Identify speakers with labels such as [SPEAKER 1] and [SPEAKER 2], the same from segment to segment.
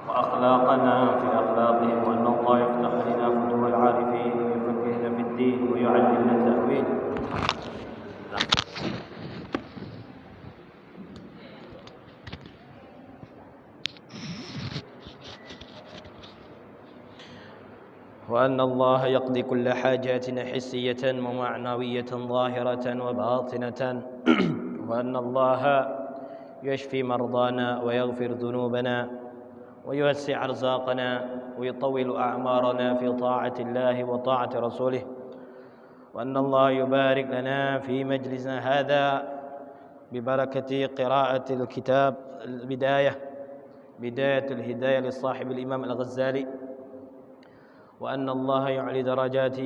[SPEAKER 1] وأخلاقنا في أخلاقهم، وأن الله يفتح علينا فتوح العارفين ويفقهنا في الدين ويعلمنا التأويل. وأن الله يقضي كل حاجاتنا حسية ومعنوية ظاهرة وباطنة وأن الله يشفي مرضانا ويغفر ذنوبنا ويوسع أرزاقنا ويطول أعمارنا في طاعة الله وطاعة رسوله، وأن الله يبارك لنا في مجلسنا هذا ببركة قراءة الكتاب بداية الهداية لصاحب الإمام الغزالي، وأن الله يعلي درجات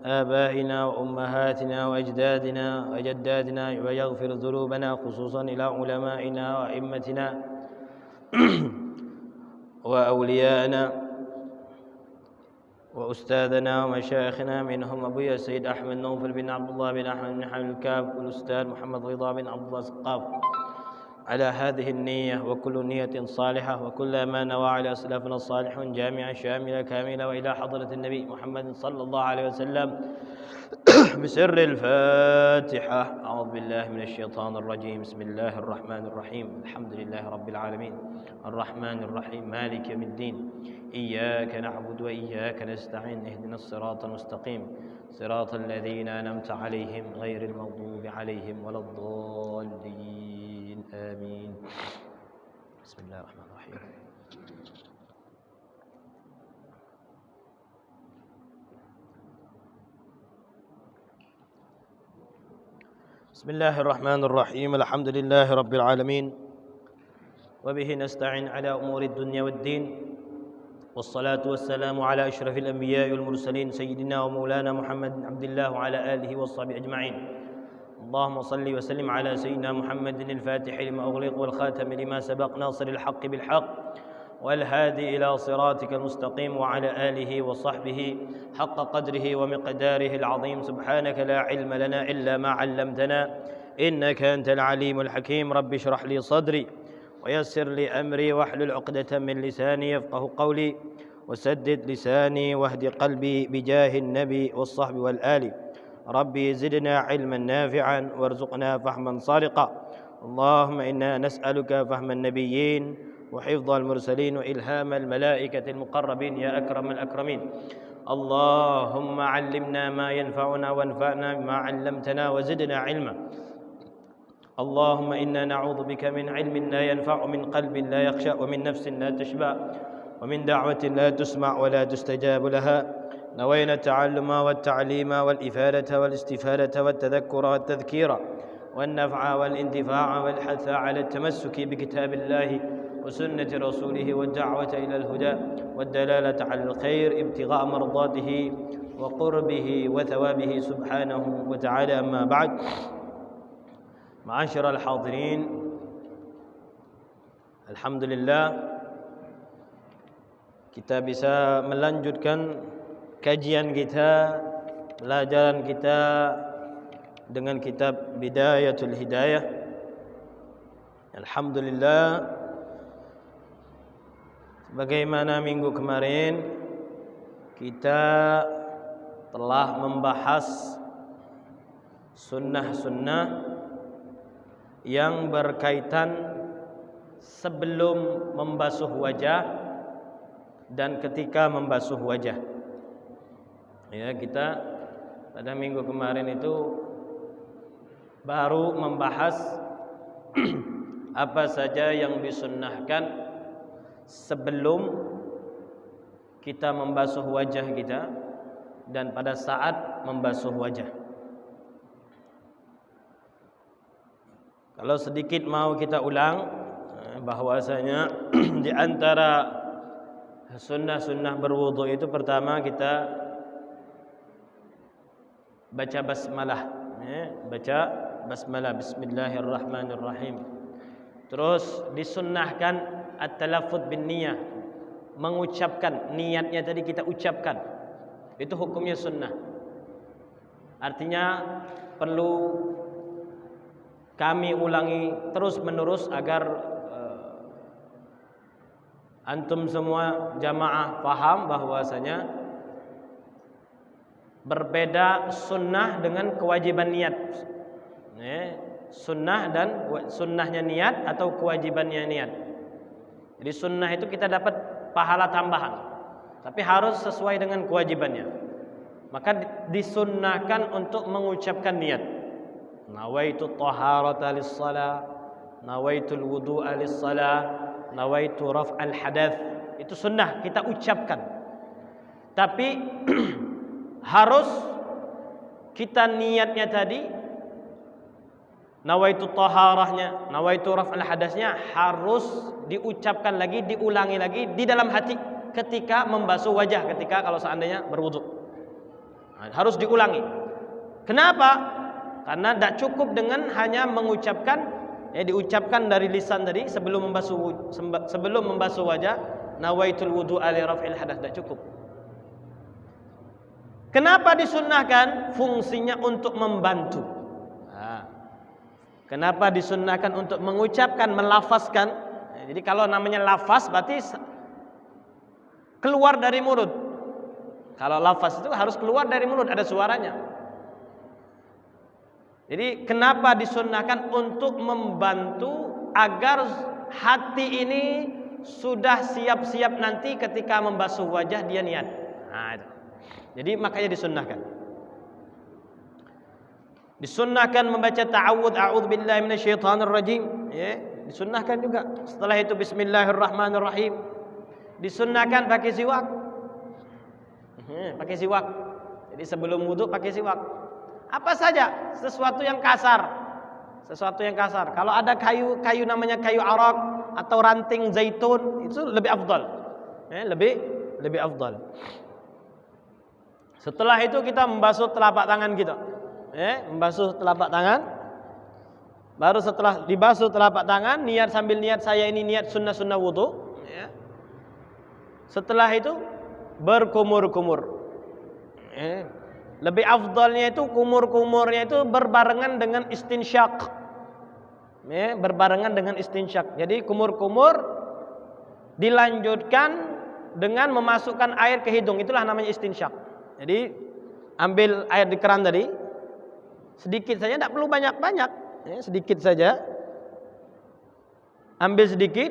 [SPEAKER 1] آبائنا وأمهاتنا وأجدادنا وجدادنا ويغفر ذنوبنا خصوصا إلى علمائنا وأئمتنا وأوليائنا وأستاذنا ومشايخنا، منهم أبوي السيد أحمد نوفل بن عبد الله بن أحمد بن حمد الكاف، والأستاذ محمد رضا بن عبد الله السقاف، على هذه النية وكل نية صالحة وكل ما نوى على أسلافنا الصالحون جامعة شاملة كاملة، وإلى حضرة النبي محمد صلى الله عليه وسلم بسر الفاتحة. أعوذ بالله من الشيطان الرجيم. بسم الله الرحمن الرحيم. الحمد لله رب العالمين الرحمن الرحيم مالك يوم الدين، إياك نعبد وإياك نستعين، اهدنا الصراط المستقيم صراط الذين أنعمت عليهم غير المغضوب عليهم ولا الضالين، آمين. بسم الله الرحمن الرحيم. بسم الله الرحمن الرحيم. الحمد لله رب العالمين وبه نستعين على أمور الدنيا والدين، والصلاة والسلام على أشرف الأنبياء والمرسلين سيدنا ومولانا محمد بن عبد الله وعلى آله وصحبه أجمعين. اللهم صل وسلم على سيدنا محمد الفاتح لما أغلق والخاتم لما سبق ناصر الحق بالحق والهادي إلى صراطك المستقيم وعلى آله وصحبه حق قدره ومقداره العظيم. سبحانك لا علم لنا إلا ما علمتنا إنك أنت العليم الحكيم. رب اشرح لي صدري ويسر لي أمري واحلل عقدة من لساني يفقه قولي، وسدد لساني واهد قلبي بجاه النبي والصحب والآل. ربي زدنا علما نافعا وارزقنا فهما صادقا. اللهم إنا نسألك فهم النبيين وحفظ المرسلين وإلهام الملائكة المقربين يا أكرم الأكرمين. اللهم علمنا ما ينفعنا وانفعنا بما علمتنا وزدنا علما. اللهم إنا نعوذ بك من علم لا ينفع، ومن قلب لا يخشى، ومن نفس لا تشبع، ومن دعوة لا تسمع ولا تستجاب لها. نوينا التعلم والتعليم والإفادة والاستفادة والتذكر والتذكير والنفع والانتفاع والحث على التمسك بكتاب الله وسنة رسوله والدعوة إلى الهدى والدلالة على الخير ابتغاء مرضاته وقربه وثوابه سبحانه وتعالى. أما بعد، معاشر الحاضرين، alhamdulillah kita bisa melanjutkan kajian kita, pelajaran kita dengan kitab Bidayatul Hidayah. Alhamdulillah, bagaimana minggu kemarin kita telah membahas sunnah-sunnah yang berkaitan sebelum membasuh wajah dan ketika membasuh wajah. Ya, kita pada minggu kemarin itu baru membahas apa saja yang disunnahkan sebelum kita membasuh wajah kita dan pada saat membasuh wajah. Kalau sedikit mau kita ulang, bahwasanya di antara sunnah-sunnah berwudu itu pertama kita baca basmalah, baca basmalah, bismillahirrahmanirrahim. Terus disunnahkan at-talaffuz bin niyah, mengucapkan niatnya tadi kita ucapkan. Itu hukumnya sunnah. Artinya perlu kami ulangi terus menerus agar Antum semua jamaah paham bahwasanya berbeda sunnah dengan kewajiban niat. Sunnah dan sunnahnya niat atau kewajibannya niat. Jadi sunnah itu kita dapat pahala tambahan, tapi harus sesuai dengan kewajibannya. Maka disunnahkan untuk mengucapkan niat. Nawaitu taharata lis-shalah, nawaitul wudu'a lis-shalah, nawaitu raf'al hadath. Itu sunnah kita ucapkan. Tapi harus kita niatnya tadi, nawaitu taharahnya, nawaitu raf'al hadatsnya harus diucapkan lagi, diulangi lagi di dalam hati ketika membasuh wajah, ketika kalau seandainya berwudu. Harus diulangi. Kenapa? Karena tidak cukup dengan hanya mengucapkan, diucapkan dari lisan tadi sebelum membasuh wajah, nawaitul wudu'a li raf'il hadats, tidak cukup. Kenapa disunnahkan? Fungsinya untuk membantu. Kenapa disunnahkan untuk mengucapkan, melafazkan? Jadi kalau namanya lafaz berarti keluar dari mulut. Kalau lafaz itu harus keluar dari mulut, ada suaranya. Jadi kenapa disunnahkan? Untuk membantu agar hati ini sudah siap-siap nanti ketika membasuh wajah dia niat. Itu. Jadi makanya disunnahkan. Disunnahkan membaca ta'awudz, a'udzu billahi minasyaitonir rajim, disunnahkan juga. Setelah itu bismillahirrahmanirrahim. Disunnahkan pakai siwak. Pakai siwak. Jadi sebelum wudu pakai siwak. Apa saja sesuatu yang kasar. Sesuatu yang kasar. Kalau ada kayu namanya kayu arak atau ranting zaitun, itu lebih afdal. Lebih afdal. Setelah itu kita membasuh telapak tangan kita. Membasuh telapak tangan. Baru setelah dibasuh telapak tangan, sambil niat saya ini niat sunnah wudu. Setelah itu berkumur-kumur. Lebih afdalnya itu kumur-kumurnya itu berbarengan dengan istinsyak. Berbarengan dengan istinsyak. Jadi kumur-kumur dilanjutkan dengan memasukkan air ke hidung. Itulah namanya istinsyak. Jadi ambil air di keran tadi, sedikit saja, tidak perlu banyak-banyak, sedikit saja. Ambil sedikit,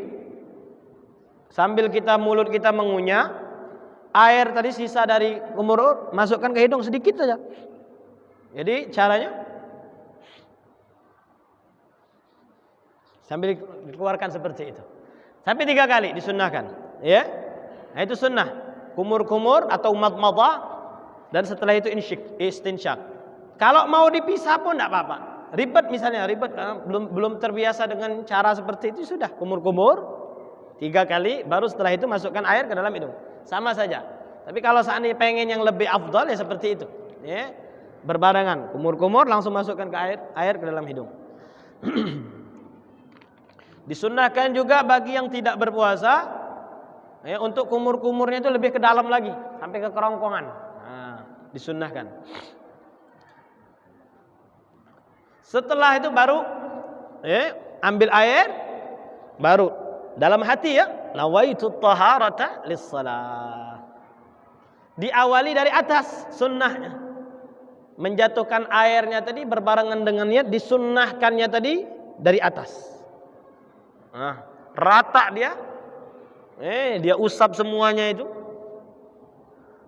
[SPEAKER 1] sambil mulut kita mengunyah, air tadi sisa dari kumur masukkan ke hidung sedikit saja. Jadi caranya sambil dikeluarkan seperti itu. Sampai 3 kali disunnahkan, Nah itu sunnah, kumur-kumur atau madmadah. Dan setelah itu istinsyak. Kalau mau dipisah pun tidak apa-apa. Ribet karena belum terbiasa dengan cara seperti itu, sudah kumur-kumur 3 kali, baru setelah itu masukkan air ke dalam hidung. Sama saja. Tapi kalau seandainya pengen yang lebih afdal ya seperti itu. Berbarengan, kumur-kumur langsung masukkan ke air ke dalam hidung. Disunnahkan juga bagi yang tidak berpuasa, untuk kumur-kumurnya itu lebih ke dalam lagi, sampai ke kerongkongan. Disunnahkan. Setelah itu baru ambil air, baru dalam hati nawaitu taharata lis-shalah. Diawali dari atas sunnahnya. Menjatuhkan airnya tadi berbarengan dengan niat, disunnahkannya tadi dari atas. Rata dia. Dia usap semuanya itu.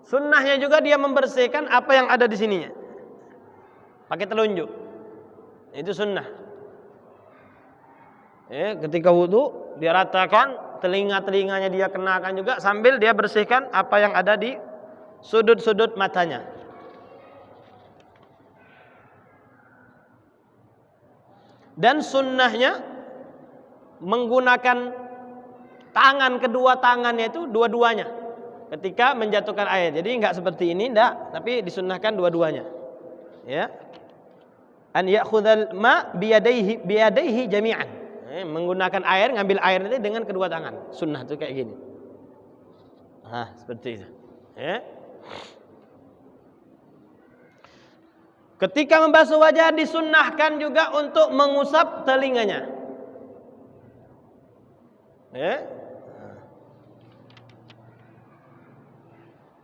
[SPEAKER 1] Sunnahnya juga dia membersihkan apa yang ada di sininya. Pakai telunjuk. Itu sunnah. Ketika wudu dia ratakan, telinga-telinganya dia kenakan juga, sambil dia bersihkan apa yang ada di sudut-sudut matanya. Dan sunnahnya menggunakan kedua tangannya itu dua-duanya ketika menjatuhkan air. Jadi enggak seperti ini, enggak, tapi disunnahkan dua-duanya. An ya'khudhal ma biyadaihi jami'an. Menggunakan air, ngambil air nanti dengan kedua tangan. Sunnah itu kayak gini. Seperti itu. Ketika membasuh wajah disunnahkan juga untuk mengusap telinganya.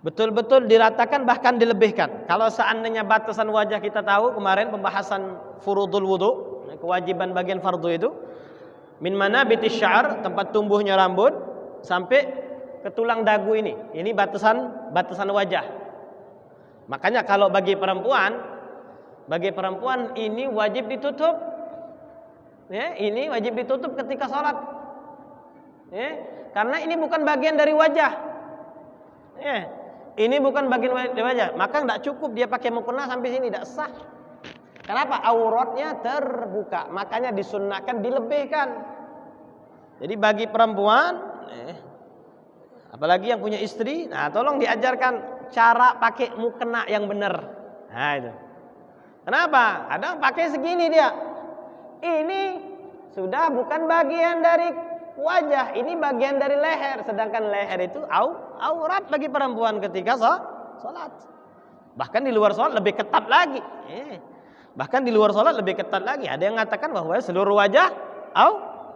[SPEAKER 1] betul-betul diratakan bahkan dilebihkan. Kalau seandainya batasan wajah kita tahu kemarin pembahasan furudul wudu, kewajiban bagian fardu itu min manabitis sya'r, tempat tumbuhnya rambut sampai ke tulang dagu ini. Ini batasan wajah. Makanya kalau bagi perempuan ini wajib ditutup. Ya, ini wajib ditutup ketika sholat. Ya, karena ini bukan bagian dari wajah. Ya, ini bukan bagian dari wajah. Maka tidak cukup dia pakai mukena sampai sini, tidak sah. Kenapa? Auratnya terbuka. Makanya disunnahkan dilebihkan. Jadi bagi perempuan, apalagi yang punya istri, nah tolong diajarkan cara pakai mukena yang benar. Nah itu. Kenapa? Kadang pakai segini dia. Ini sudah bukan bagian dari wajah, ini bagian dari leher. Sedangkan leher itu aurat bagi perempuan ketika sholat. Bahkan di luar sholat lebih ketat lagi. Bahkan di luar sholat lebih ketat lagi. Ada yang mengatakan bahwa seluruh wajah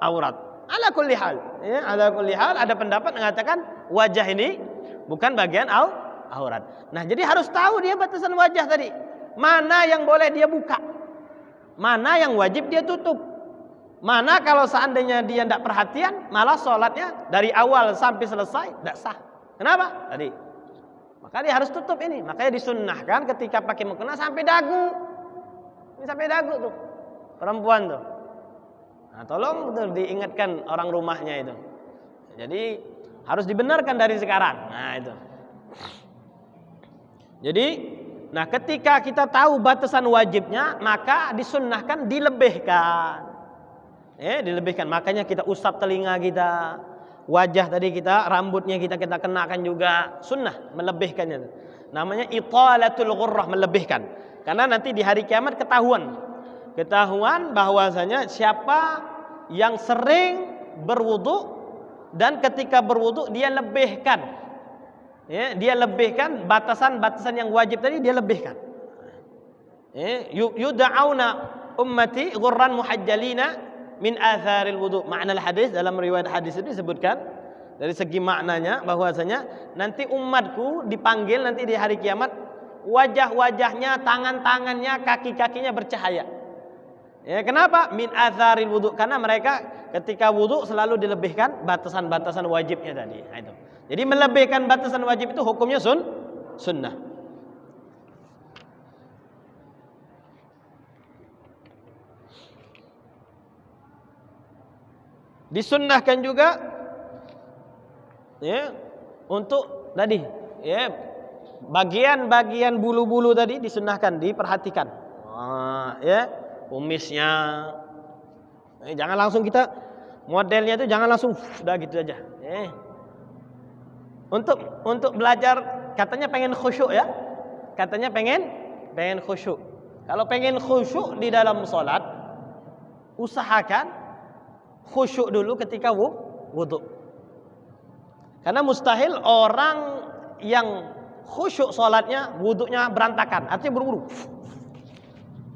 [SPEAKER 1] aurat. Ala kulli hal. Ya, ala kulli hal ada pendapat mengatakan wajah ini bukan bagian aurat. Nah, jadi harus tahu dia batasan wajah tadi. Mana yang boleh dia buka? Mana yang wajib dia tutup? Mana kalau seandainya dia tidak perhatian, malah sholatnya dari awal sampai selesai tidak sah. Kenapa? Tadi. Maka dia harus tutup ini. Makanya disunnahkan ketika pakai mukena sampai dagu. Ini sampai dagu tuh. Perempuan tuh. Nah, tolong tuh diingatkan orang rumahnya itu. Jadi harus dibenarkan dari sekarang. Nah, itu. Jadi, nah ketika kita tahu batasan wajibnya, maka disunnahkan dilebihkan. Dilebihkan. Makanya kita usap telinga kita, wajah tadi kita, rambutnya kita kenakan juga sunnah melebihkannya. Namanya italatul ghurrah, melebihkan. Karena nanti di hari kiamat ketahuan bahwasanya siapa yang sering berwudu dan ketika berwudu dia lebihkan. Ya, dia lebihkan batasan-batasan yang wajib tadi dia lebihkan. Yud'auna ummati ghurran muhajjalina min atharil wudu. Makna hadis dalam riwayat hadis itu disebutkan dari segi maknanya bahwasanya nanti umatku dipanggil nanti di hari kiamat wajah-wajahnya, tangan-tangannya, kaki-kakinya bercahaya. Ya, kenapa? Min atharil wudu, karena mereka ketika wudu selalu dilebihkan batasan-batasan wajibnya tadi. Nah, itu. Jadi melebihkan batasan wajib itu hukumnya sunnah. Disunnahkan juga ya untuk tadi ya bagian-bagian bulu-bulu tadi disunnahkan diperhatikan. Ya, kumisnya. Jangan langsung kita modelnya itu jangan langsung udah gitu aja. Untuk belajar katanya pengen khusyuk ya. Katanya pengen khusyuk. Kalau pengen khusyuk di dalam salat, usahakan khusyuk dulu ketika wudu. Karena mustahil orang yang khusyuk salatnya wudunya berantakan, artinya buru-buru.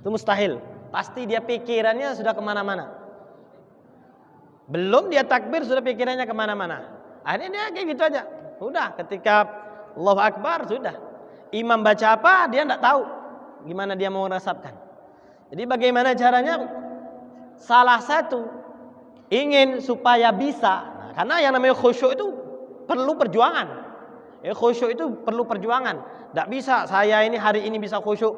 [SPEAKER 1] Itu mustahil. Pasti dia pikirannya sudah kemana-mana. Belum dia takbir sudah pikirannya kemana-mana. Akhirnya dia kayak gitu aja. Sudah ketika Allahu Akbar sudah. Imam baca apa dia tidak tahu. Gimana dia mau resapkan. Jadi bagaimana caranya? Salah satu ingin supaya bisa. Nah, karena yang namanya khusyuk itu perlu perjuangan. Khusyuk itu perlu perjuangan. Tidak bisa saya ini hari ini bisa khusyuk.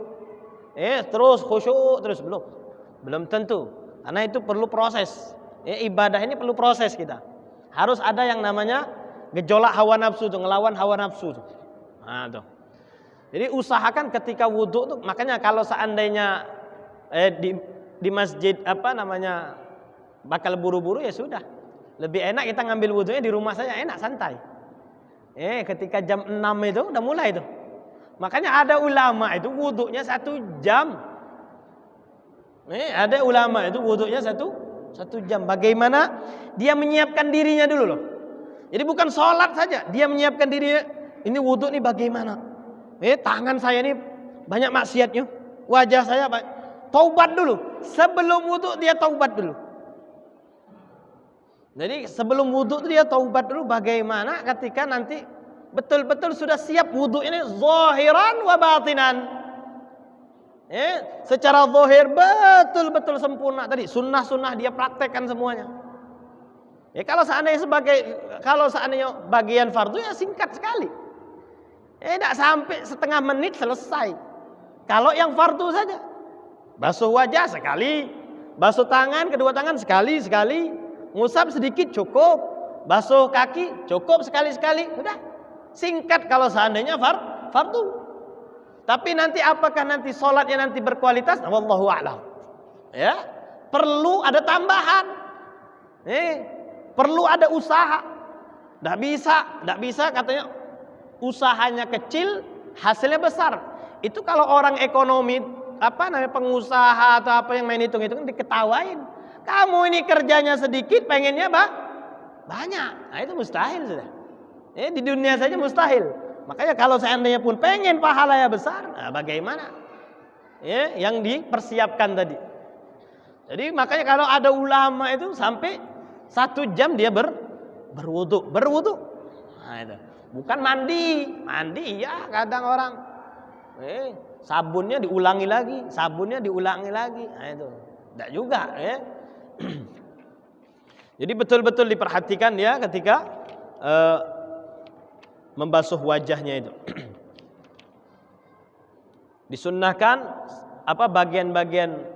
[SPEAKER 1] Terus khusyuk terus belum tentu. Karena itu perlu proses. Ibadah ini perlu proses kita. Harus ada yang namanya gejolak hawa nafsu tuh, ngelawan hawa nafsu tuh. Nah, tuh. Jadi usahakan ketika wudu tuh, makanya kalau seandainya di masjid bakal buru-buru ya sudah. Lebih enak kita ngambil wudunya di rumah saja, enak santai. Ketika jam 6 itu udah mulai tuh. Makanya ada ulama itu wudunya 1 jam. Ada ulama itu wudunya 1 jam. Bagaimana dia menyiapkan dirinya dulu loh. Jadi bukan sholat saja, dia menyiapkan dirinya. Ini wudu nih bagaimana? Tangan saya ini banyak maksiatnya, wajah saya taubat dulu. Sebelum wudu dia taubat dulu. Jadi sebelum wudu dia taubat dulu. Bagaimana ketika nanti betul-betul sudah siap wudu ini zahiran wa batinan. Secara zahir betul-betul sempurna tadi, sunnah-sunnah dia praktekkan semuanya. Kalau seandainya bagian fardu ya singkat sekali. Tidak sampai setengah menit selesai. Kalau yang fardu saja, basuh wajah sekali, basuh tangan, kedua tangan sekali, ngusap sedikit cukup, basuh kaki cukup sekali, udah singkat kalau seandainya fardu. Tapi nanti apakah nanti sholatnya nanti berkualitas? Wallahu a'lam. Ya, perlu ada tambahan. Perlu ada usaha. Tidak bisa katanya usahanya kecil, hasilnya besar. Itu kalau orang ekonomi, pengusaha atau apa yang main hitung-hitung diketawain. Kamu ini kerjanya sedikit, pengennya banyak. Nah, itu mustahil sudah. Di dunia saja mustahil. Makanya kalau seandainya pun pengen pahalanya besar, nah bagaimana? Yang dipersiapkan tadi. Jadi makanya kalau ada ulama itu sampai 1 jam dia berwudu. Nah, itu. Bukan mandi ya kadang orang. Sabunnya diulangi lagi. Nah, itu. Tidak juga. Jadi betul-betul diperhatikan ya ketika membasuh wajahnya itu. Disunnahkan bagian-bagian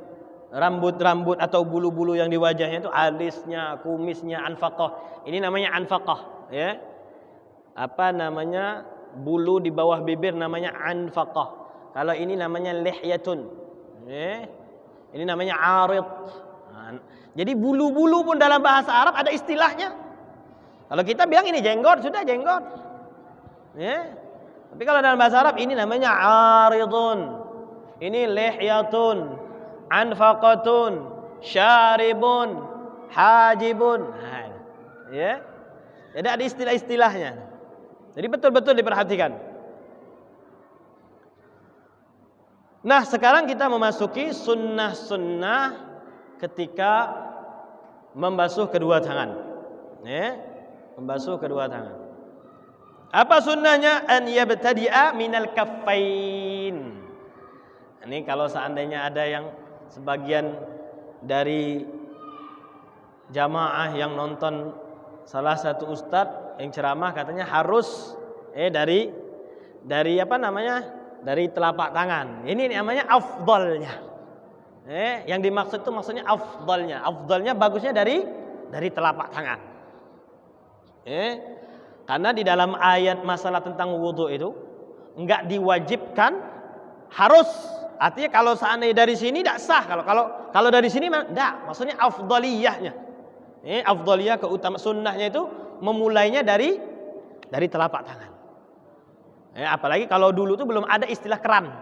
[SPEAKER 1] rambut-rambut atau bulu-bulu yang di wajahnya itu, alisnya, kumisnya, anfaqah. Ini namanya anfaqah, ya. Bulu di bawah bibir namanya anfaqah. Kalau ini namanya lihyatun. Ini namanya arid. Jadi bulu-bulu pun dalam bahasa Arab ada istilahnya. Kalau kita bilang ini jenggot, sudah jenggot. Tapi kalau dalam bahasa Arab ini namanya aridun, ini lihyatun, anfaqatun, syaribun, hajibun. Jadi ada istilah-istilahnya. Jadi betul-betul diperhatikan. Nah, sekarang kita memasuki sunnah-sunnah ketika membasuh kedua tangan. Membasuh kedua tangan. Apa sunnahnya? An yabtadi'a minal kaffain. Ini kalau seandainya ada yang sebagian dari jamaah yang nonton salah satu ustadz yang ceramah katanya harus dari dari telapak tangan. Ini namanya afdalnya. Yang dimaksud itu maksudnya afdalnya. Afdalnya bagusnya dari telapak tangan. Karena di dalam ayat masalah tentang wudu itu enggak diwajibkan harus. Artinya kalau seandainya dari sini tidak sah. Kalau dari sini enggak. Maksudnya afdaliyahnya. Afdaliyah keutamaan sunnahnya itu memulainya dari telapak tangan. Apalagi kalau dulu itu belum ada istilah keran.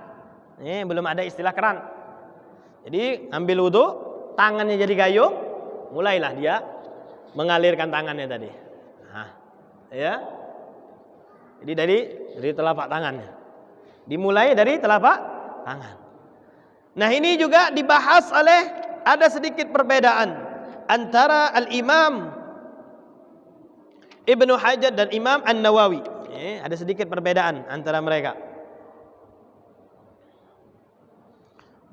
[SPEAKER 1] Jadi ambil wudu, tangannya jadi gayung, mulailah dia mengalirkan tangannya tadi. Jadi dari telapak tangannya. Dimulai dari telapak tangan. Nah, ini juga dibahas ada sedikit perbedaan antara Al-Imam Ibnu Hajar dan Imam An-Nawawi. Ada sedikit perbedaan antara mereka.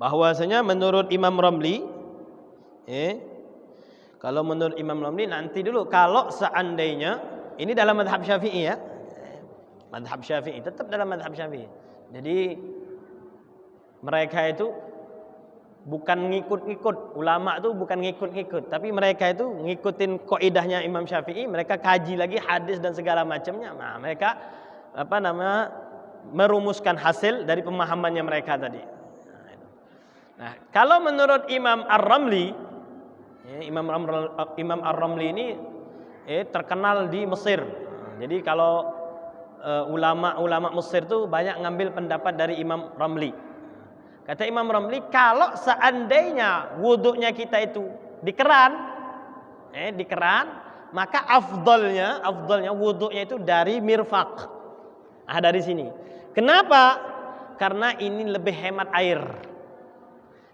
[SPEAKER 1] Bahwasanya menurut Imam Ramli, kalau menurut Imam Ramli nanti dulu kalau seandainya ini dalam mazhab Syafi'i ya. Mazhab Syafi'i tetap dalam mazhab Syafi'i. Jadi mereka itu bukan ngikut-ngikut, ulama itu bukan ngikut-ngikut, tapi mereka itu ngikutin kaidahnya Imam Syafi'i, mereka kaji lagi hadis dan segala macamnya. Nah, mereka merumuskan hasil dari pemahamannya mereka tadi. Nah, kalau menurut Imam Ar-Ramli, Imam Ar-Ramli ini terkenal di Mesir. Jadi kalau ulama-ulama Mesir itu banyak ngambil pendapat dari Imam Ramli. Kata Imam Ramli, kalau seandainya wuduknya kita itu di keran, maka afdalnya wuduknya itu dari mirfaq. Dari sini. Kenapa? Karena ini lebih hemat air.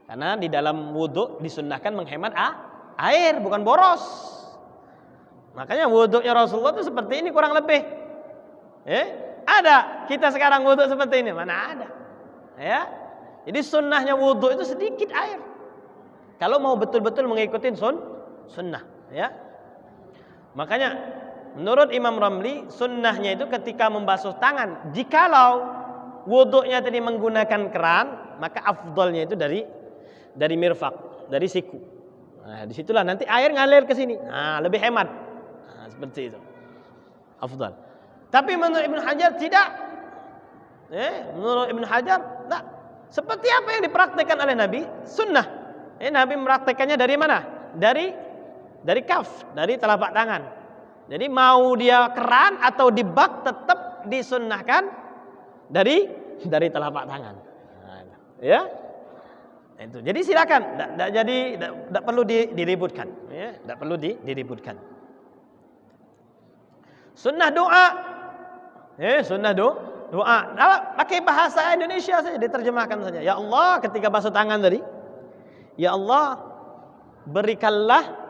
[SPEAKER 1] Karena di dalam wuduk disunnahkan menghemat air, bukan boros. Makanya wuduknya Rasulullah itu seperti ini kurang lebih. Ada kita sekarang wudhu seperti ini? Mana ada. Ya. Jadi sunnahnya wudhu itu sedikit air. Kalau mau betul-betul mengikuti sunnah, ya. Makanya menurut Imam Ramli sunnahnya itu ketika membasuh tangan. Jikalau wudhunya tadi menggunakan keran, maka afdalnya itu dari mirfaq, dari siku. Nah, disitulah nanti air ngalir ke sini. Nah, lebih hemat. Nah, seperti itu. Afdal. Tapi menurut Ibnu Hajar tidak. Menurut Ibnu Hajar tidak. Seperti apa yang dipraktikkan oleh Nabi, sunnah. Nabi mempraktikannya dari mana? Dari kaf, dari telapak tangan. Jadi mau dia keran atau di bak tetap disunnahkan dari telapak tangan. Ya. Itu. Jadi silakan, tidak perlu diributkan, ya, tidak perlu diributkan. Sunnah doa. Sunnah doa. Pakai bahasa Indonesia saja, diterjemahkan saja. Ya Allah, ketika basuh tangan tadi, ya Allah, berikanlah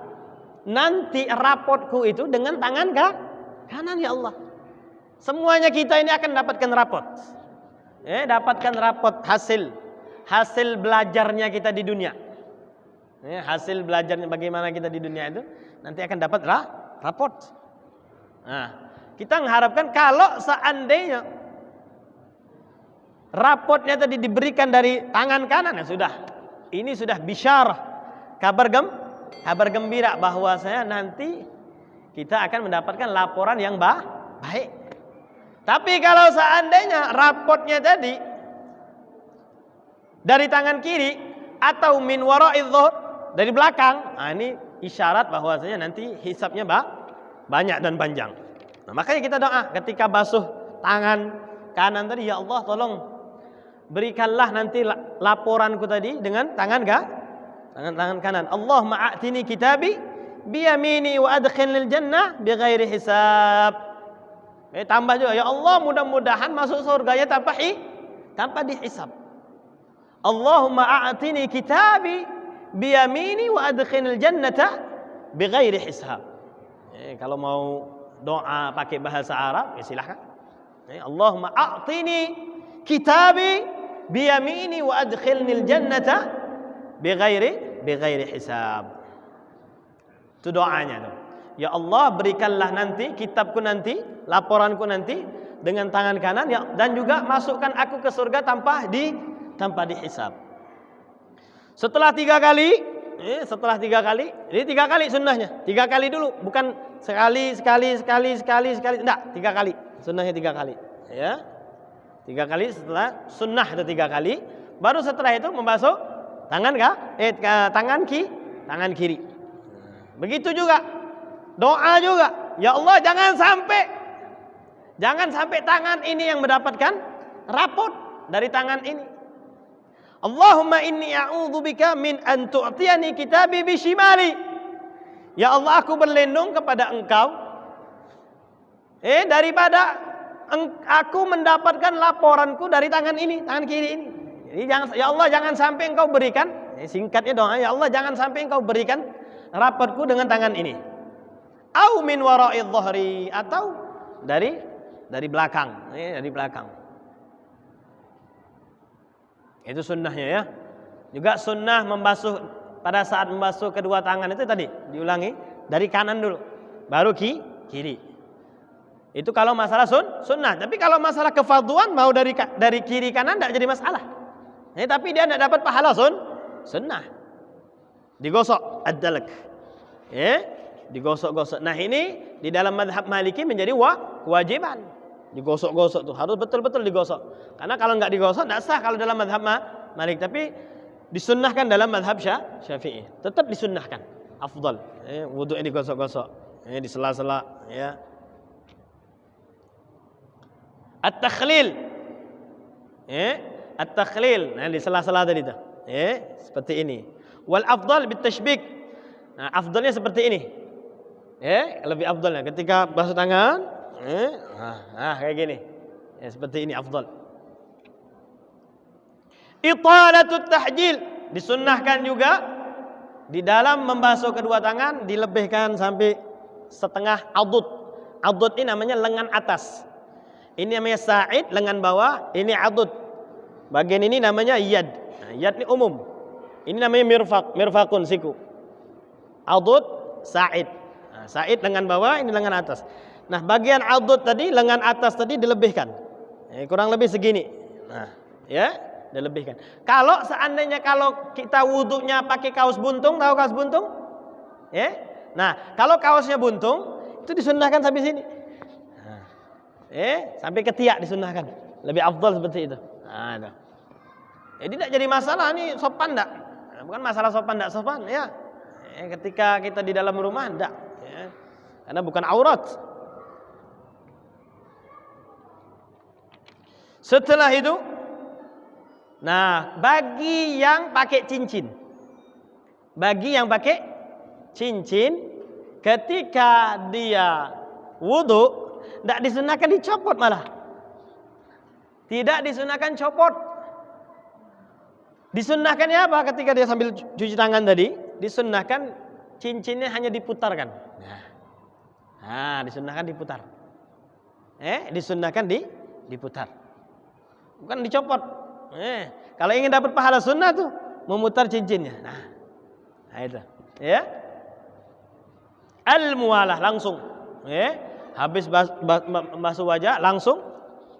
[SPEAKER 1] nanti rapotku itu dengan tangan kanan ya Allah. Semuanya kita ini akan dapatkan rapot. Dapatkan rapot hasil belajarnya kita di dunia. Hasil belajarnya bagaimana kita di dunia itu nanti akan dapat rapot. Nah, kita mengharapkan kalau seandainya rapotnya tadi diberikan dari tangan kanan, ya sudah. Ini sudah bisyarah, kabar gembira bahwasanya nanti kita akan mendapatkan laporan yang baik. Tapi kalau seandainya rapotnya tadi dari tangan kiri atau min wara'idh dhuhr, dari belakang, nah ini isyarat bahwasanya nanti hisabnya banyak dan panjang. Nah, makanya kita doa ketika basuh tangan kanan tadi, ya Allah tolong berikanlah nanti laporanku tadi dengan tangan kanan. Allahumma a'tini kitabi biyamini wa adkhilnil jannah bighairi hisab. Tambah juga, ya Allah mudah-mudahan masuk surganya tanpa dihisab. Allahumma a'tini kitabi biyamini wa adkhilnil jannata bighairi hisab. Kalau mau doa pakai bahasa Arab, ya silahkan. Allahumma a'tini kitabi biyamini wa adkhilnil jannata bighairi hisab. Itu doanya tuh. Ya Allah, berikanlah nanti kitabku nanti, laporanku nanti dengan tangan kanan, ya, dan juga masukkan aku ke surga tanpa dihisab. Setelah 3 kali, jadi 3 kali sunnahnya. 3 kali dulu, bukan sekali. Enggak, 3 kali. Sunnahnya 3 kali. Ya. 3 kali setelah sunnah itu 3 kali. Baru setelah itu membasuh tangan kiri. Begitu juga doa juga. Ya Allah, jangan sampai tangan ini yang mendapatkan rapot dari tangan ini. Allahumma inni a'udzubika min an tu'tiyani kitabi bishimali. Ya Allah, aku berlindung kepada Engkau daripada aku mendapatkan laporanku dari tangan kiri ini. Jadi ya Allah, jangan sampai Engkau berikan, singkatnya doa, ya Allah jangan sampai Engkau berikan rapatku dengan tangan ini. Au min wara'idh dhuhri, atau dari belakang, dari belakang. Itu sunnahnya ya. Juga sunnah pada saat membasuh kedua tangan itu tadi diulangi dari kanan dulu, baru kiri. Itu kalau masalah sunnah. Tapi kalau masalah kefarduan mau dari kiri kanan tidak jadi masalah. Tapi dia tidak dapat pahala sunnah. Digosok ad-dalak. Digosok-gosok. Nah ini di dalam mazhab Maliki menjadi kewajiban. Digosok-gosok tuh harus betul-betul digosok. Karena kalau nggak digosok tidak sah kalau dalam mazhab Malik. Tapi disunnahkan dalam mazhab Syafi'i. Tetap disunnahkan. Afdal. Wudu'nya digosok-gosok. Di sela-sela. Ya. At-takhlil. At-takhlil. Nah di sela-sela tadi tuh. Seperti ini. Wal afdal bitashbik. Nah afdalnya seperti ini. Lebih afdalnya ketika basuh tangan, kayak gini. Seperti ini afdal. Italatut tahjil, disunnahkan juga di dalam membasuh kedua tangan dilebihkan sampai setengah adud. Adud ini namanya lengan atas. Ini namanya sa'id, lengan bawah. Ini adud. Bagian ini namanya yad. Nah, yad ini umum. Ini namanya mirfaqun, siku. Adud, sa'id. Nah, sa'id lengan bawah, ini lengan atas. Nah, bagian adud tadi, lengan atas tadi dilebihkan. Kurang lebih segini. Nah, ya, dilebihkan. Kalau seandainya kalau kita wudunya pakai kaos buntung, tahu kaos buntung? Ya. Nah, kalau kaosnya buntung, itu disunnahkan sampai sini. Nah, sampai ketiak disunnahkan. Lebih afdal seperti itu. Nah, itu. Jadi tidak jadi masalah nih sopan enggak? Bukan masalah sopan enggak sopan, ya. Ketika kita di dalam rumah enggak, ya. Karena bukan aurat. Setelah itu, nah, bagi yang pakai cincin, ketika dia wudu, tidak disunahkan dicopot malah. Tidak disunahkan copot. Disunahkannya apa? Ketika dia sambil cuci tangan tadi, disunahkan cincinnya hanya diputarkan. Nah, disunahkan diputar. Disunahkan diputar. Bukan dicopot. Kalau ingin dapat pahala sunnah tuh memutar cincinnya. Nah itu. Ya. Al-muwalah langsung. Habis basuh wajah langsung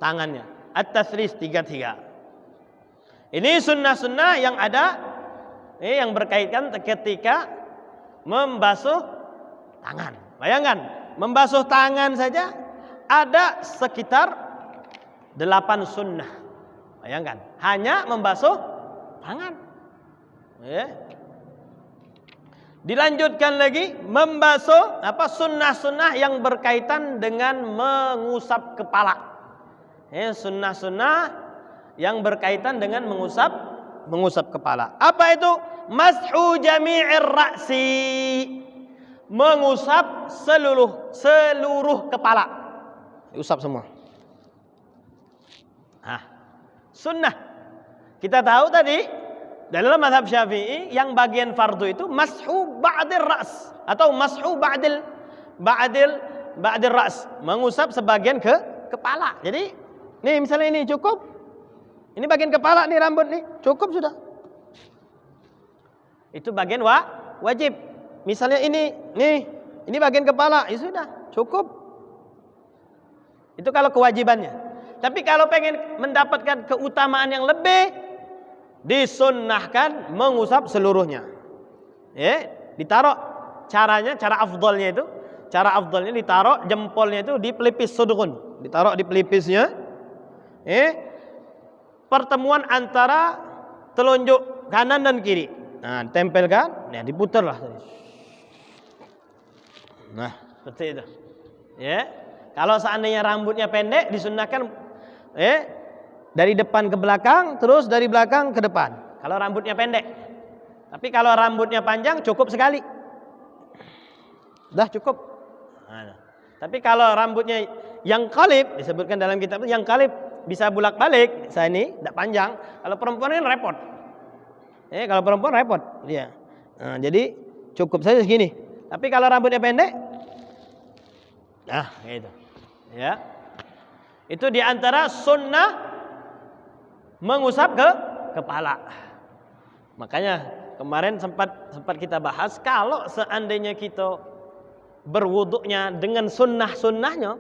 [SPEAKER 1] tangannya. At-tasris 3. Ini sunnah-sunnah yang ada yang berkaitan ketika membasuh tangan. Bayangkan, membasuh tangan saja ada sekitar 8 sunnah. Bayangkan, hanya membasuh tangan. Dilanjutkan lagi membasuh sunnah-sunnah yang berkaitan dengan mengusap kepala. Sunnah-sunnah yang berkaitan dengan mengusap kepala. Apa itu? Mashu jami'ir ra'si. Mengusap seluruh kepala. Diusap semua. Sunnah. Kita tahu tadi dalam mazhab Syafi'i yang bagian fardu itu mashu ba'dil ra's atau mashu ba'dil ra's, mengusap sebagian kepala. Jadi, nih misalnya ini cukup. Ini bagian kepala nih, rambut nih, cukup sudah. Itu bagian wajib. Misalnya ini bagian kepala, ya sudah, cukup. Itu kalau kewajibannya. Tapi kalau pengen mendapatkan keutamaan yang lebih, disunnahkan mengusap seluruhnya. Ditaruh cara afdalnya ditaruh jempolnya itu di pelipis sudghun, ditaruh di pelipisnya. Pertemuan antara telunjuk kanan dan kiri. Nah, tempelkan, diputarlah. Nah, seperti itu. Kalau seandainya rambutnya pendek, disunnahkan dari depan ke belakang, terus dari belakang ke depan. Kalau rambutnya pendek. Tapi kalau rambutnya panjang, cukup sekali. Dah cukup. Tapi kalau rambutnya yang qalib, disebutkan dalam kitab itu yang qalib, bisa bolak-balik. Saya ini tidak panjang. Kalau perempuan ini repot. Kalau perempuan repot. Iya. Nah, jadi cukup saja segini. Tapi kalau rambutnya pendek, nah gitu. Ya. Itu diantara sunnah mengusap ke kepala. Makanya kemarin sempat kita bahas, kalau seandainya kita berwuduknya dengan sunnah-sunnahnya,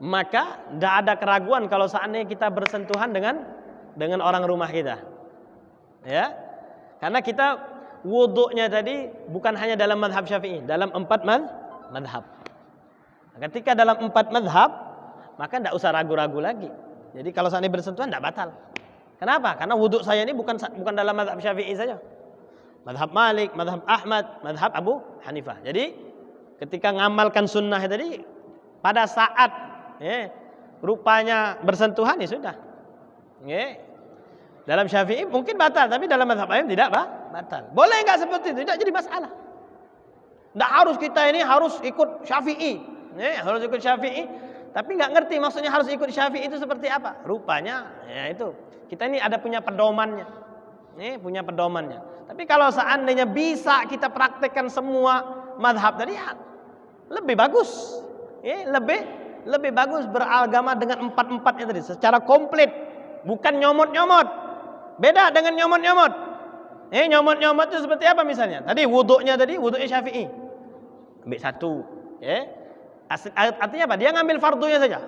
[SPEAKER 1] maka tidak ada keraguan kalau seandainya kita bersentuhan dengan orang rumah kita. Ya. Karena kita wuduknya tadi bukan hanya dalam mazhab Syafi'i, dalam 4 mazhab. Ketika dalam 4 mazhab, maka tidak usah ragu-ragu lagi. Jadi kalau seandainya bersentuhan tidak batal. Kenapa? Karena wuduk saya ini bukan dalam mazhab Syafi'i saja. Mazhab Malik, mazhab Ahmad, mazhab Abu Hanifah. Jadi ketika ngamalkan sunnah tadi, pada saat rupanya bersentuhan, ya sudah. Dalam Syafi'i mungkin batal, tapi dalam mazhab lain tidak batal. Boleh enggak seperti itu? Tidak jadi masalah. Tidak harus kita ini harus ikut Syafi'i. Harus ikut Syafi'i, tapi nggak ngerti maksudnya harus ikut Syafi'i itu seperti apa. Rupanya, ya itu kita ini ada punya pedomannya, punya pedomannya. Tapi kalau seandainya bisa kita praktekkan semua mazhab tadi, ya lebih bagus, Lebih bagus beragama dengan empat-empatnya tadi secara komplit, bukan nyomot-nyomot. Beda dengan nyomot-nyomot. Nyomot-nyomot itu seperti apa misalnya? Tadi wudunya Syafi'i. Ambil satu, artinya apa? Dia ngambil fardunya saja.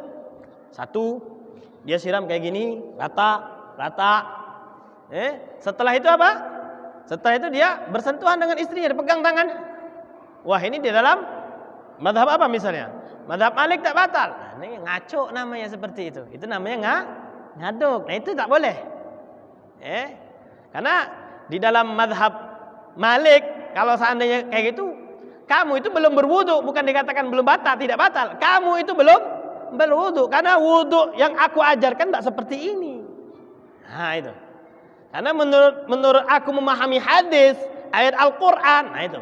[SPEAKER 1] Satu, dia siram kayak gini, rata. Setelah itu apa? Setelah itu dia bersentuhan dengan istrinya, dipegang tangannya. Wah, ini di dalam mazhab apa misalnya? Mazhab Malik tak batal. Nah, ini ngaco namanya seperti itu. Itu namanya ngaduk. Nah, itu tak boleh. Karena di dalam mazhab Malik kalau seandainya kayak gitu, kamu itu belum berwudu, bukan dikatakan belum batal, tidak batal. Kamu itu belum berwudu karena wudu yang aku ajarkan tak seperti ini. Nah, itu. Karena menurut aku memahami hadis, ayat Al-Qur'an. Nah, itu.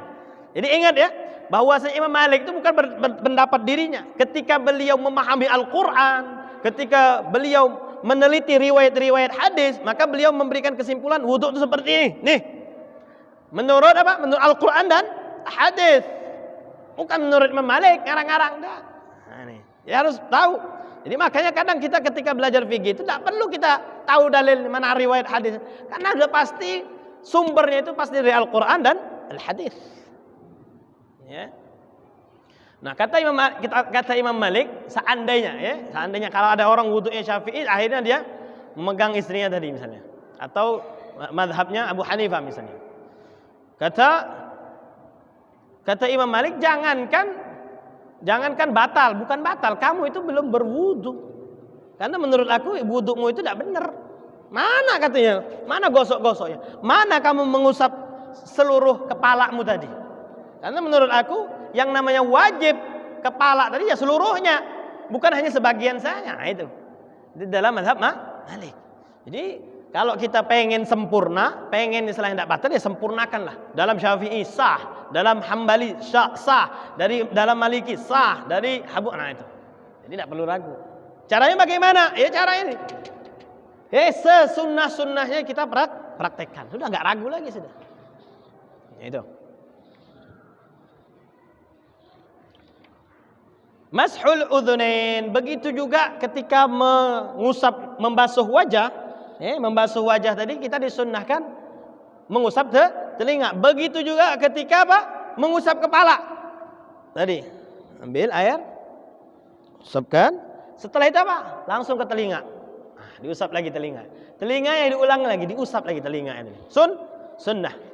[SPEAKER 1] Jadi ingat ya, bahwasanya Imam Malik itu bukan berpendapat dirinya. Ketika beliau memahami Al-Qur'an, ketika beliau meneliti riwayat-riwayat hadis, maka beliau memberikan kesimpulan wudu itu seperti ini. Nih. Menurut apa? Menurut Al-Qur'an dan hadis. Bukan menurut Imam Malik ngarang-ngarang dah. Nah, nih. Ya harus tahu. Jadi makanya kadang kita ketika belajar fikih itu tidak perlu kita tahu dalil mana riwayat hadis. Karena sudah pasti sumbernya itu pasti dari Al-Qur'an dan Al-Hadis. Ya. Nah, kata Imam Malik, seandainya kalau ada orang wudunya Syafi'i, akhirnya dia memegang istrinya tadi misalnya, atau mazhabnya Abu Hanifah misalnya. Kata Imam Malik, jangankan batal, bukan batal, kamu itu belum berwudu. Karena menurut aku wudumu itu tidak benar. Mana katanya? Mana gosok-gosoknya? Mana kamu mengusap seluruh kepalamu tadi? Karena menurut aku yang namanya wajib kepala tadi ya seluruhnya, bukan hanya sebagian saja. Nah, itu di dalam mazhab Malik. Jadi kalau kita pengen sempurna, pengen istilahnya tidak batal, ya sempurnakanlah. Dalam Syafi'i sah, dalam Hambali sah, dalam Maliki sah, dari nah itu. Jadi tidak perlu ragu. Caranya bagaimana? Ya cara ini. Sesunnah-sunnahnya kita praktekkan. Sudah nggak ragu lagi sudah. Ya, itu. Mashul udhunain, begitu juga ketika membasuh wajah. Membasuh wajah tadi kita disunnahkan mengusap telinga. Begitu juga ketika apa? Mengusap kepala. Tadi ambil air, usapkan. Setelah itu apa? Langsung ke telinga. Nah, diusap lagi telinga. Telinga yang diulang lagi, diusap lagi telinga ini. Sunnah.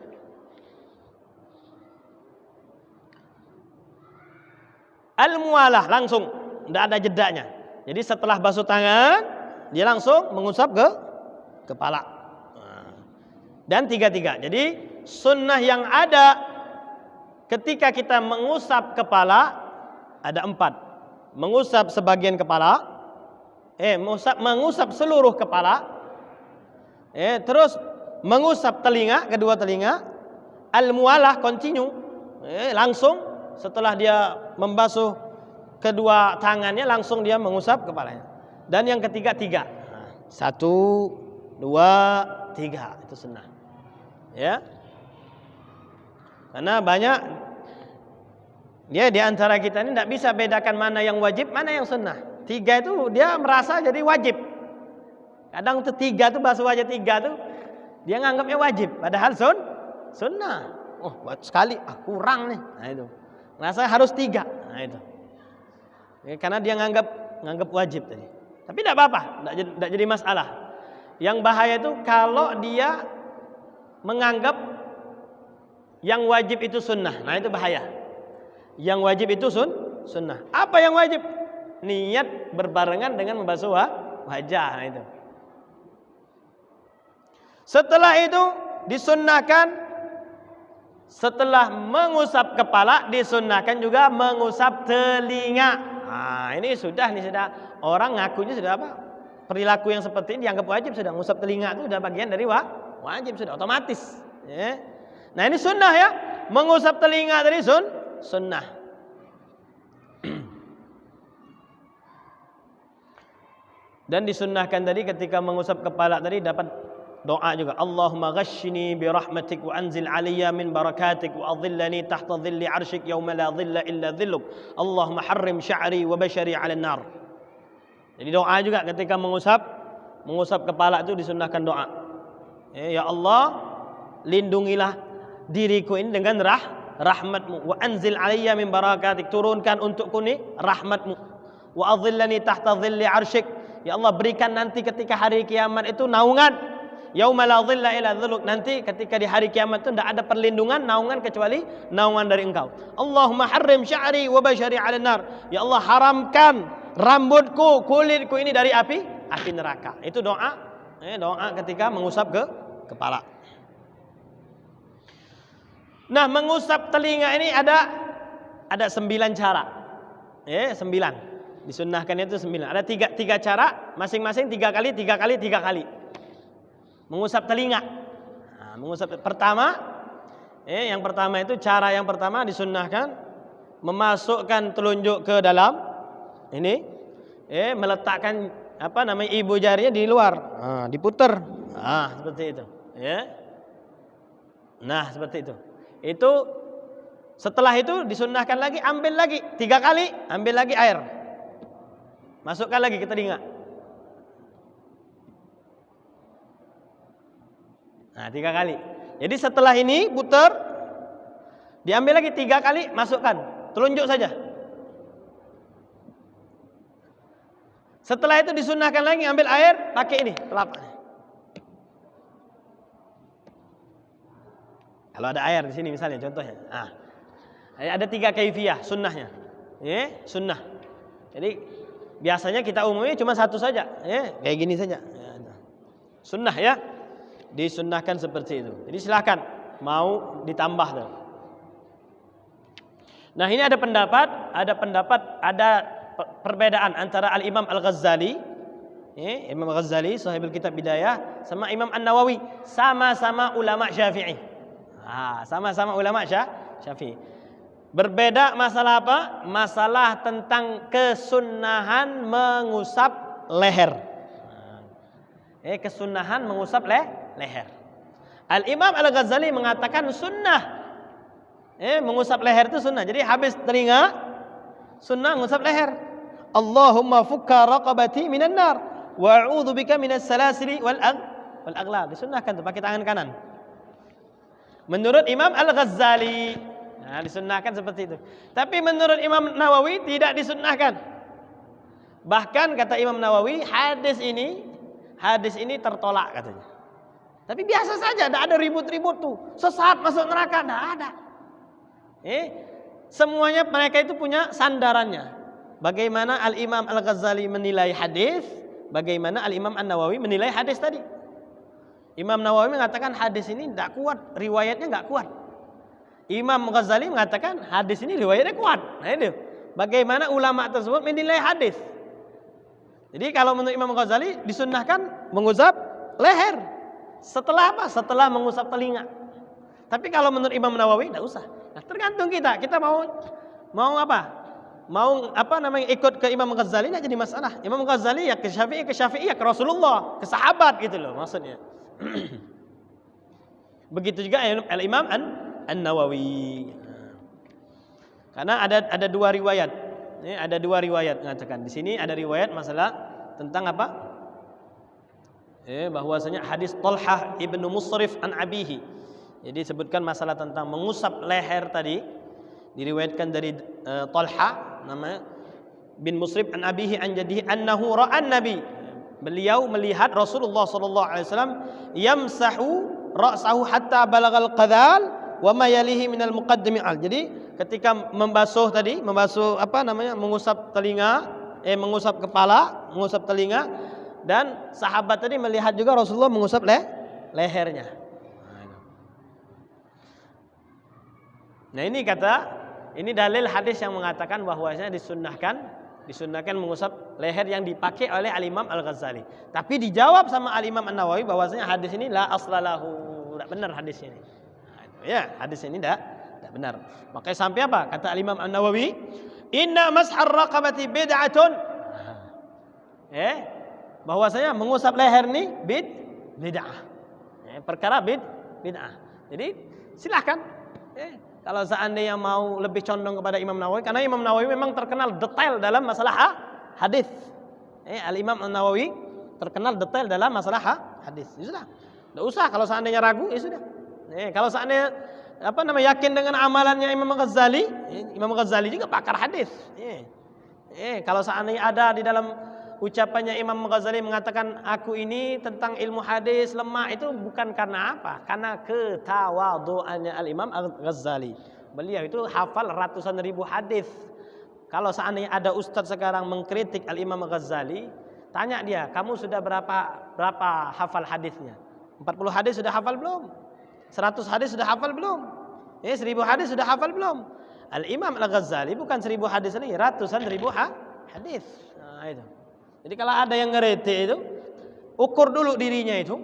[SPEAKER 1] Al-muwalah langsung, tidak ada jedanya. Jadi setelah basuh tangan, dia langsung mengusap ke kepala. Dan tiga-tiga. Jadi sunnah yang ada ketika kita mengusap kepala ada 4. Mengusap sebagian kepala, mengusap seluruh kepala, terus mengusap telinga, kedua telinga. Al-muwalah continue, langsung. Setelah dia membasuh kedua tangannya, langsung dia mengusap kepalanya. Dan yang ketiga 3. 1, 2, 3. Itu sunnah. Ya. Karena banyak dia di antara kita ini tidak bisa bedakan mana yang wajib, mana yang sunnah. 3 itu dia merasa jadi wajib. Kadang tuh 3 tuh basuh wajah 3 tuh dia nganggapnya wajib, padahal sunnah. Oh, buat sekali, kurang nih. Nah itu. Rasanya harus 3. Nah itu. Karena dia nganggap wajib tadi. Tapi tidak apa-apa, tidak jadi masalah. Yang bahaya itu kalau dia menganggap yang wajib itu sunnah. Nah itu bahaya. Yang wajib itu sunnah. Apa yang wajib? Niat berbarengan dengan membasuh wajah. Nah itu. Setelah itu disunnahkan. Setelah mengusap kepala disunnahkan juga mengusap telinga. Nah, ini sudah orang ngakunya sudah apa? Perilaku yang seperti ini dianggap wajib, sudah mengusap telinga itu sudah bagian dari wajib, sudah otomatis. Ya. Nah, ini sunnah ya. Mengusap telinga tadi sunnah. Dan disunnahkan tadi ketika mengusap kepala tadi dapat doa juga. Allahumma ghashini bi rahmatik wa anzil aliyya min barakatik wa adhillani tahta dhilli arsyik yauma la dhilla illa dhilluk. Allahumma harrim sya'ri wa bashari 'alan nar. Jadi doa juga ketika mengusap kepala itu disunnahkan doa. Ya Allah, lindungilah diriku ini dengan rahmatmu. Wa anzil aliyya min barakatik, turunkan untukku ni rahmatmu. Wa adhillani tahta dhilli arsyik. Ya Allah, berikan nanti ketika hari kiamat itu naungan. Yauma la dhilla illa dhilluk, nanti ketika di hari kiamat itu tidak ada perlindungan, naungan kecuali naungan dari Engkau. Allahumma harrim sya'ri wa bashari 'alan nar. Ya Allah, haramkan rambutku, kulitku ini dari api neraka. Itu doa ketika mengusap ke kepala. Nah, mengusap telinga ini ada 9 cara. 9. Disunnahkan itu 9. Ada tiga cara, masing-masing 3 kali. Mengusap telinga. Nah, yang pertama itu cara yang pertama disunnahkan memasukkan telunjuk ke dalam ini, meletakkan ibu jarinya di luar, diputar, seperti itu, Nah, seperti itu. Itu setelah itu disunnahkan lagi, ambil lagi 3 kali, ambil lagi air, masukkan lagi ke telinga. Nah, 3 kali. Jadi setelah ini putar, diambil lagi 3 kali, masukkan, telunjuk saja. Setelah itu disunnahkan lagi, ambil air, pakai ini telapak. Kalau ada air di sini misalnya, contohnya. Ada 3 kaifiyah sunnahnya. Sunnah. Jadi biasanya kita umumnya cuma 1 saja, kayak gini saja. Sunnah ya. Disunnahkan seperti itu. Jadi silakan mau ditambah tuh. Nah, ini ada perbedaan antara Al-Imam Al-Ghazali, Imam Al-Ghazali sahibul kitab Bidayah, sama Imam An-Nawawi, sama-sama ulama Syafi'i. Sama-sama ulama Syafi'i. Berbeda masalah apa? Masalah tentang kesunnahan mengusap leher. Kesunnahan mengusap leher. Al-Imam Al-Ghazali mengatakan sunnah. Mengusap leher itu sunnah. Jadi habis telinga, sunnah mengusap leher. Allahumma fukka raqabati minan nar wa a'udzu bika minas salasili wal aghlal. Disunnahkan tuh pakai tangan kanan. Menurut Imam Al-Ghazali, disunnahkan seperti itu. Tapi menurut Imam Nawawi tidak disunnahkan. Bahkan kata Imam Nawawi, hadis ini tertolak katanya. Tapi biasa saja, tidak ada ribut-ribut tuh. Sesat masuk neraka, tidak ada. Semuanya mereka itu punya sandarannya. Bagaimana Al-Imam Al-Ghazali menilai hadis, bagaimana Al-Imam An-Nawawi menilai hadis tadi. Imam Nawawi mengatakan hadis ini tidak kuat, riwayatnya tidak kuat. Imam Ghazali mengatakan hadis ini riwayatnya kuat. Nah itu, bagaimana ulama tersebut menilai hadis. Jadi kalau menurut Imam Ghazali disunnahkan mengusap leher. Setelah apa? Setelah mengusap telinga. Tapi kalau menurut Imam Nawawi tidak usah. Nah, tergantung kita mau apa? Mau ikut ke Imam Ghazali tidak jadi masalah. Imam Ghazali ya ke Syafi'i ya ke Rasulullah, ke sahabat gitu loh maksudnya. Begitu juga Al-Imam An-Nawawi. Karena ada 2 riwayat. Ada 2 riwayat mengatakan. Di sini ada riwayat masalah tentang apa? Bahwasanya hadis Talhah ibnu Musrif an abihi. Jadi sebutkan masalah tentang mengusap leher tadi. Diriwayatkan dari Talha namanya bin Musrif an abihi an jadihi annahu ra'an nabi. Beliau melihat Rasulullah sallallahu alaihi wasallam yamsahu ra'sahu hatta balagal qadal wa ma yalihi minal muqaddimi al. Jadi ketika membasuh mengusap telinga, mengusap kepala, mengusap telinga, dan sahabat tadi melihat juga Rasulullah mengusap lehernya. Nah, ini dalil hadis yang mengatakan bahwasanya disunnahkan mengusap leher yang dipakai oleh Al-Imam Al-Ghazali. Tapi dijawab sama Al-Imam An-Nawawi bahwasanya hadis ini la aslalahu, tidak benar hadis ini. Hadis ini tidak benar. Makanya sampai apa? Kata Al-Imam An-Nawawi, inna mashar raqabati bid'atun. Bahwasanya mengusap leher ini bid'ah. perkara bid'ah. Jadi silahkan. Kalau seandainya mau lebih condong kepada Imam Nawawi, karena Imam Nawawi memang terkenal detail dalam masalah hadis. Al-Imam Nawawi terkenal detail dalam masalah hadis. Ya sudah. Tidak usah kalau seandainya ragu, ya sudah. Kalau seandainya yakin dengan amalannya Imam Ghazali juga pakar hadis. Kalau seandainya ada di dalam ucapannya Imam Ghazali mengatakan aku ini tentang ilmu hadis lemah, itu bukan karena apa? Karena ketawaduannya Al-Imam Ghazali. Beliau itu hafal ratusan ribu hadis. Kalau seandainya ada ustadz sekarang mengkritik Al-Imam Ghazali, tanya dia, kamu sudah berapa hafal hadisnya? 40 hadis sudah hafal belum? 100 hadis sudah hafal belum? 1000 hadis sudah hafal belum? Al-Imam Al-Ghazali bukan 1000 hadis lagi, ratusan ribu hadis. Nah, itu. Jadi kalau ada yang ngerti itu, ukur dulu dirinya itu,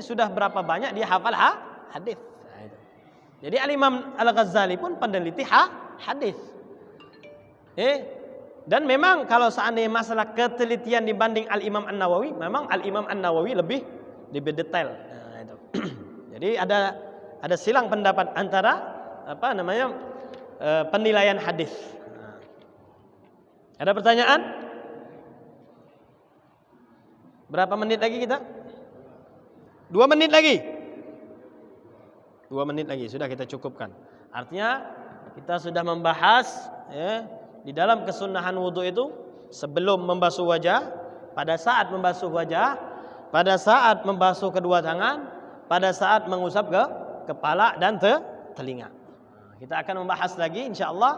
[SPEAKER 1] sudah berapa banyak dia hafal hadis. Nah, itu. Jadi Al-Imam Al-Ghazali pun peneliti hadis. Dan memang kalau seandainya masalah ketelitian dibanding Al-Imam An-Nawawi, memang Al-Imam An-Nawawi lebih detail. Nah, itu. Jadi ada silang pendapat antara penilaian hadis. Nah. Ada pertanyaan? Berapa menit lagi kita? 2 menit lagi. 2 menit lagi sudah kita cukupkan. Artinya kita sudah membahas di dalam kesunahan wudu itu sebelum membasuh wajah, pada saat membasuh wajah, pada saat membasuh kedua tangan, pada saat mengusap ke kepala dan telinga. Kita akan membahas lagi insyaallah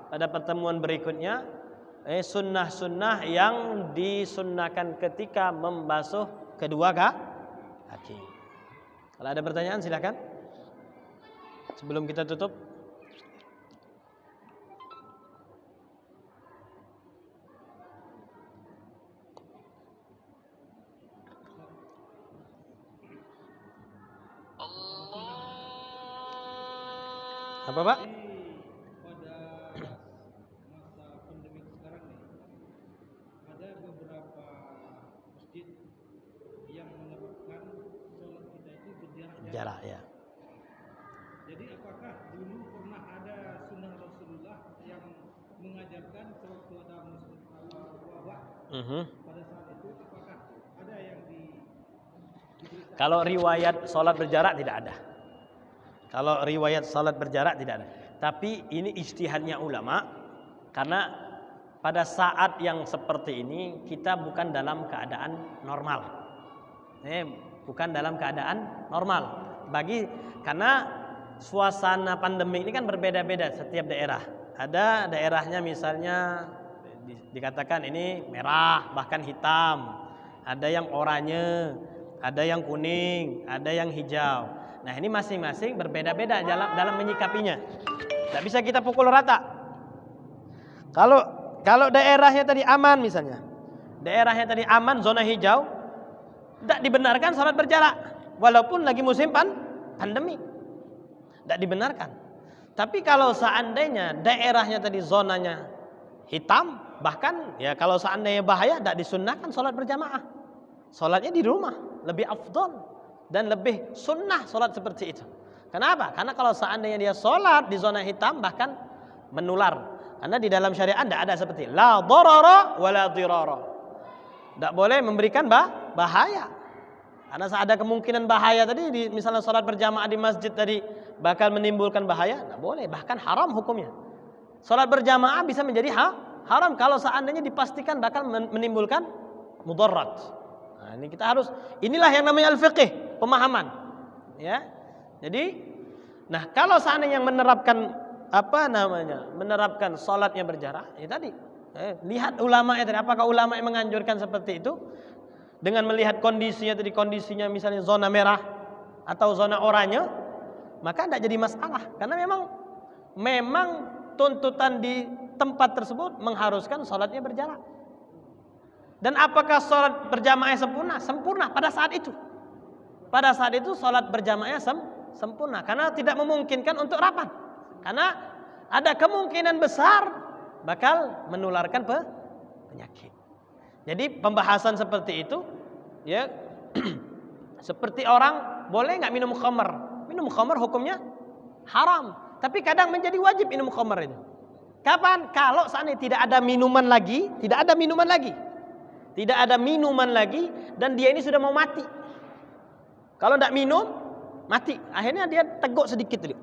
[SPEAKER 1] pada pertemuan berikutnya sunnah-sunnah yang disunnahkan ketika membasuh kedua kaki. Kalau ada pertanyaan silakan. Sebelum kita tutup. Apa Pak?
[SPEAKER 2] Pada masa pandemi sekarang nih, ada beberapa masjid yang menerapkan sholat kita itu berjarak.
[SPEAKER 1] Ya.
[SPEAKER 2] Jadi apakah dulu pernah ada sunnah Rasulullah yang mengajarkan sewaktu ada wabah pada saat itu, apakah ada yang diberitakan?
[SPEAKER 1] Kalau riwayat sholat berjarak tidak ada. Kalau riwayat salat berjarak tidak ada. Tapi ini ijtihadnya ulama, karena pada saat yang seperti ini kita bukan dalam keadaan normal. Bukan dalam keadaan normal. Karena suasana pandemi ini kan berbeda-beda setiap daerah. Ada daerahnya misalnya dikatakan ini merah, bahkan hitam. Ada yang oranye, ada yang kuning, ada yang hijau. Nah ini masing-masing berbeda-beda dalam menyikapinya. Tidak bisa kita pukul rata. Kalau daerahnya tadi aman misalnya, daerahnya tadi aman, zona hijau, tidak dibenarkan salat berjarak, walaupun lagi musim pandemi, tidak dibenarkan. Tapi kalau seandainya daerahnya tadi zonanya hitam, bahkan ya kalau seandainya bahaya, tidak disunnahkan salat berjamaah. Salatnya di rumah lebih afdol. Dan lebih sunnah solat seperti itu. Kenapa? Karena kalau seandainya dia solat di zona hitam bahkan menular. Karena di dalam syariat tidak ada seperti la darara wa la dirara. Tidak boleh memberikan bahaya. Karena ada kemungkinan bahaya tadi, misalnya solat berjamaah di masjid tadi bakal menimbulkan bahaya, tidak boleh. Bahkan haram hukumnya. Solat berjamaah bisa menjadi haram kalau seandainya dipastikan bakal menimbulkan mudarat. Nah, ini kita inilah yang namanya al-fiqih, pemahaman. Ya. Jadi, kalau seandainya yang menerapkan menerapkan salatnya berjarak, ya tadi. Lihat ulama tadi, apakah ulama yang menganjurkan seperti itu dengan melihat kondisinya misalnya zona merah atau zona oranye, maka tidak jadi masalah. Karena memang tuntutan di tempat tersebut mengharuskan salatnya berjarak. Dan apakah sholat berjamaahnya sempurna? Sempurna pada saat itu. Pada saat itu sholat berjamaahnya sempurna. Karena tidak memungkinkan untuk rapat. Karena ada kemungkinan besar bakal menularkan penyakit. Jadi pembahasan seperti itu ya Seperti orang boleh nggak minum khamr? Minum khamr hukumnya haram, tapi kadang menjadi wajib minum khamr itu. Kapan? Kalau seandainya tidak ada minuman lagi, dan dia ini sudah mau mati. Kalau tidak minum, mati. Akhirnya dia teguk sedikit tadi.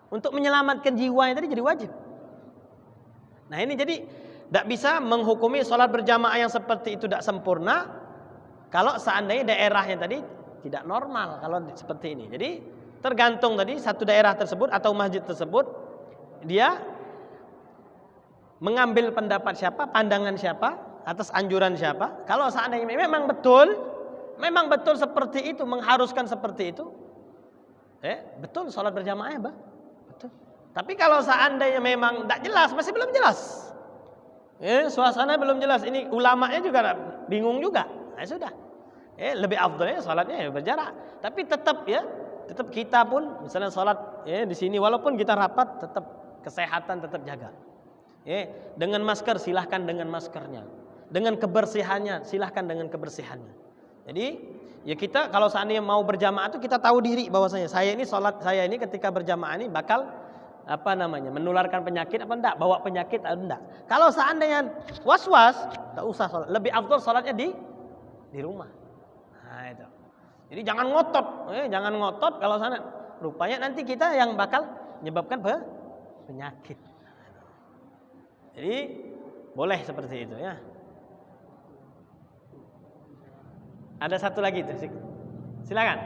[SPEAKER 1] Untuk menyelamatkan jiwanya tadi jadi wajib. Nah ini jadi tidak bisa menghukumi sholat berjamaah yang seperti itu tidak sempurna kalau seandainya daerahnya tadi tidak normal kalau seperti ini. Jadi tergantung tadi satu daerah tersebut atau masjid tersebut dia mengambil pendapat siapa, pandangan siapa, atas anjuran siapa. Kalau seandainya memang betul seperti itu, mengharuskan seperti itu, betul sholat berjamaah ya, betul. Tapi kalau seandainya memang tidak jelas, masih belum jelas, suasana belum jelas, ini ulamanya juga bingung juga, sudah, lebih afdalnya sholatnya berjarak. Tapi tetap kita pun misalnya sholat di sini, walaupun kita rapat, tetap kesehatan tetap jaga. Dengan masker silahkan dengan maskernya, dengan kebersihannya silahkan dengan kebersihannya. Jadi ya kita kalau seandainya mau berjamaah itu kita tahu diri bahwasanya saya ini ketika berjamaah ini bakal menularkan penyakit apa enggak, bawa penyakit atau enggak. Kalau seandainya was-was, enggak usah sholat. Lebih afdal sholatnya di rumah. Nah itu. Jadi jangan ngotot kalau sana. Rupanya nanti kita yang bakal menyebabkan penyakit. Jadi boleh seperti itu ya. Ada satu lagi tuh, silakan.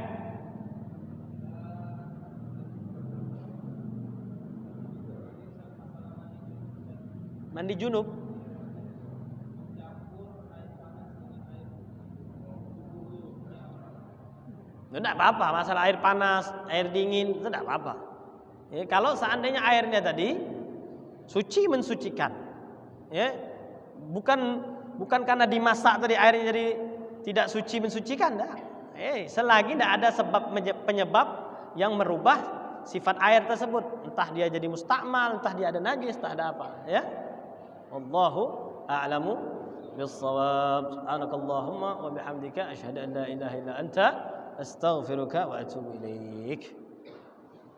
[SPEAKER 1] Mandi junub. Tidak apa-apa, masalah air panas, air dingin, itu tidak apa-apa. Kalau seandainya airnya tadi suci mensucikan, bukan karena dimasak tadi airnya jadi tidak suci mensucikan, enggak. Selagi tidak ada sebab penyebab yang merubah sifat air tersebut, entah dia jadi mustakmal, entah dia ada najis, entah ada apa, ya. Wallahu a'lamu bis-shawab. Subhanakallahumma wa bihamdika asyhadu an la ilaha illa anta astaghfiruka wa atubu ilaik.